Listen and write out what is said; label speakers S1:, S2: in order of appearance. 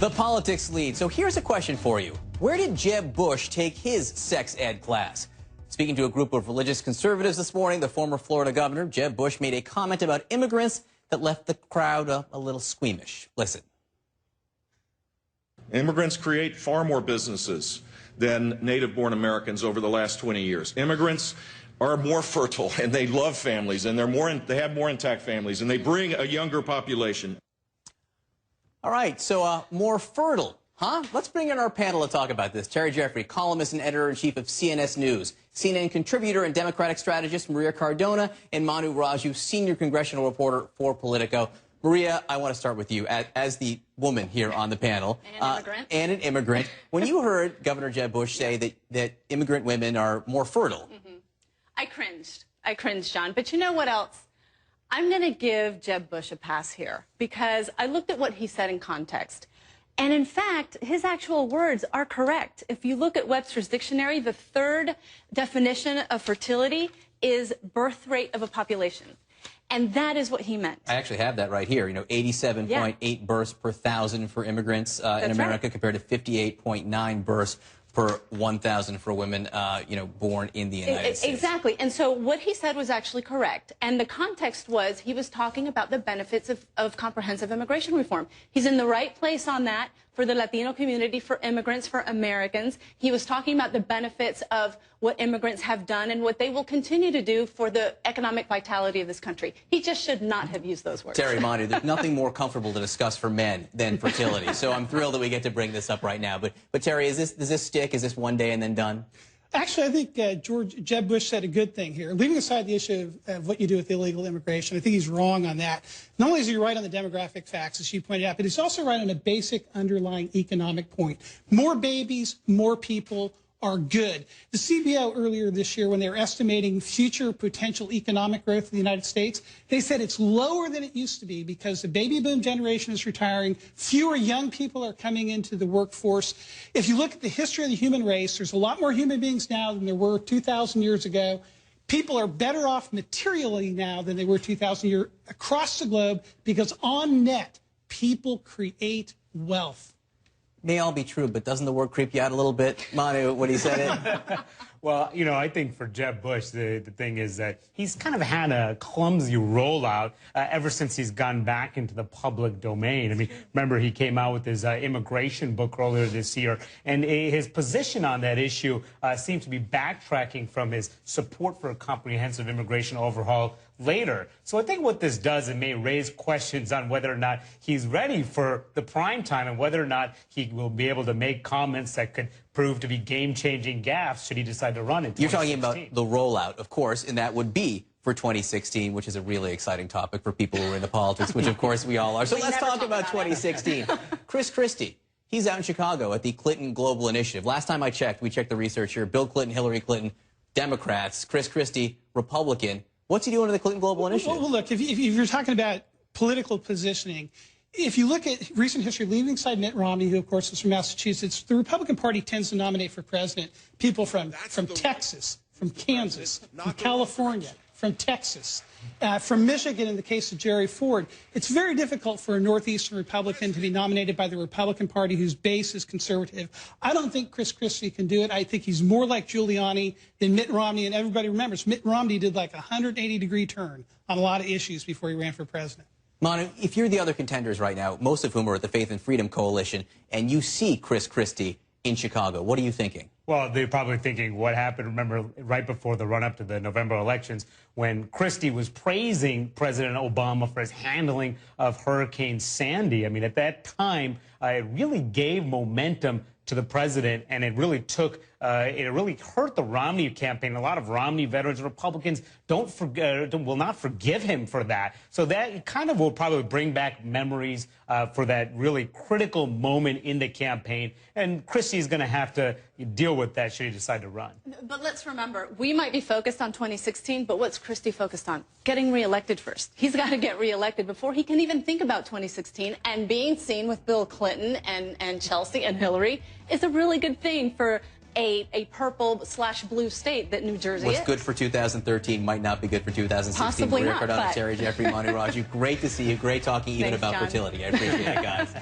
S1: The politics lead. So here's a question for you. Where did Jeb Bush take his sex ed class? Speaking to a group of religious conservatives this morning, the former Florida governor, Jeb Bush, made a comment about immigrants that left the crowd a little squeamish. Listen.
S2: Immigrants create far more businesses than native-born Americans over the last 20 years. Immigrants are more fertile, and they love families, and they have more intact families, and they bring a younger population.
S1: All right, so more fertile, huh? Let's bring in our panel to talk about this. Terry Jeffrey, columnist and editor-in-chief of CNS News, CNN contributor and Democratic strategist Maria Cardona, and Manu Raju, senior congressional reporter for Politico. Maria, I want to start with you as the woman here on the panel. And an immigrant. When you heard Governor Jeb Bush say that immigrant women are more fertile.
S3: I cringed, John. But you know what else? I'm going to give Jeb Bush a pass here because I looked at what he said in context. And in fact, his actual words are correct. If you look at Webster's dictionary, the third definition of fertility is birth rate of a population. And that is what he meant. I
S1: actually have that right here. You know, 87.8 births per thousand for immigrants in America compared to 58.9 births per 1,000 for women, born in the United States.
S3: Exactly. And so what he said was actually correct. And the context was he was talking about the benefits of comprehensive immigration reform. He's in the right place on that for the Latino community, for immigrants, for Americans. He was talking about the benefits of what immigrants have done and what they will continue to do for the economic vitality of this country. He just should not have used those words.
S1: Terry, Manu, there's nothing more comfortable to discuss for men than fertility. So I'm thrilled that we get to bring this up right now. But Terry, does this stick? Is this one day and then done?
S4: Actually, I think Jeb Bush said a good thing here. Leaving aside the issue of what you do with illegal immigration, I think he's wrong on that. Not only is he right on the demographic facts, as she pointed out, but he's also right on a basic underlying economic point. More babies, more people are good. The CBO earlier this year, when they were estimating future potential economic growth in the United States, they said it's lower than it used to be because the baby boom generation is retiring, fewer young people are coming into the workforce. If you look at the history of the human race, there's a lot more human beings now than there were 2,000 years ago. People are better off materially now than they were 2,000 years across the globe because on net, people create wealth.
S1: May all be true, but doesn't the word creep you out a little bit, Manu, when he said it?
S5: Well, I think for Jeb Bush, the thing is that he's kind of had a clumsy rollout ever since he's gone back into the public domain. I mean, remember he came out with his immigration book earlier this year, and his position on that issue seemed to be backtracking from his support for a comprehensive immigration overhaul later. So I think what this does, it may raise questions on whether or not he's ready for the prime time and whether or not he will be able to make comments that could prove to be game-changing gaffes should he decide to run in 2016.
S1: You're talking about the rollout, of course, and that would be for 2016, which is a really exciting topic for people who are into politics, which of course we all are. So let's talk about 2016. Chris Christie, he's out in Chicago at the Clinton Global Initiative. Last time I checked, we checked the research here, Bill Clinton, Hillary Clinton, Democrats, Chris Christie, Republican. What's he doing to the Clinton Global Initiative?
S4: Well, look, if you're talking about political positioning, if you look at recent history, leaving aside Mitt Romney, who, of course, is from Massachusetts, the Republican Party tends to nominate for president people from Texas, from Kansas, from California, from Texas, from Michigan in the case of Jerry Ford. It's very difficult for a Northeastern Republican to be nominated by the Republican Party whose base is conservative. I don't think Chris Christie can do it. I think he's more like Giuliani than Mitt Romney. And everybody remembers Mitt Romney did like a 180-degree turn on a lot of issues before he ran for president.
S1: Manu, if you're the other contenders right now, most of whom are at the Faith and Freedom Coalition, and you see Chris Christie in Chicago, what are you thinking?
S5: Well, they're probably thinking what happened, remember, right before the run-up to the November elections when Christie was praising President Obama for his handling of Hurricane Sandy. I mean, at that time, it really gave momentum to the president, and it really took, it really hurt the Romney campaign. A lot of Romney veterans, Republicans, will not forgive him for that. So that kind of will probably bring back memories for that really critical moment in the campaign. And Christie's going to have to deal with that should he decide to run.
S3: But let's remember, we might be focused on 2016, but what's Christie focused on? Getting reelected first. He's got to get reelected before he can even think about 2016. And being seen with Bill Clinton and Chelsea and Hillary is a really good thing for a purple/blue state that New Jersey is.
S1: What's good for 2013 might not be good for 2016.
S3: Possibly not,
S1: Terry Jeffrey, Manu Raju, great to see you. Great talking even about fertility. I appreciate it, guys.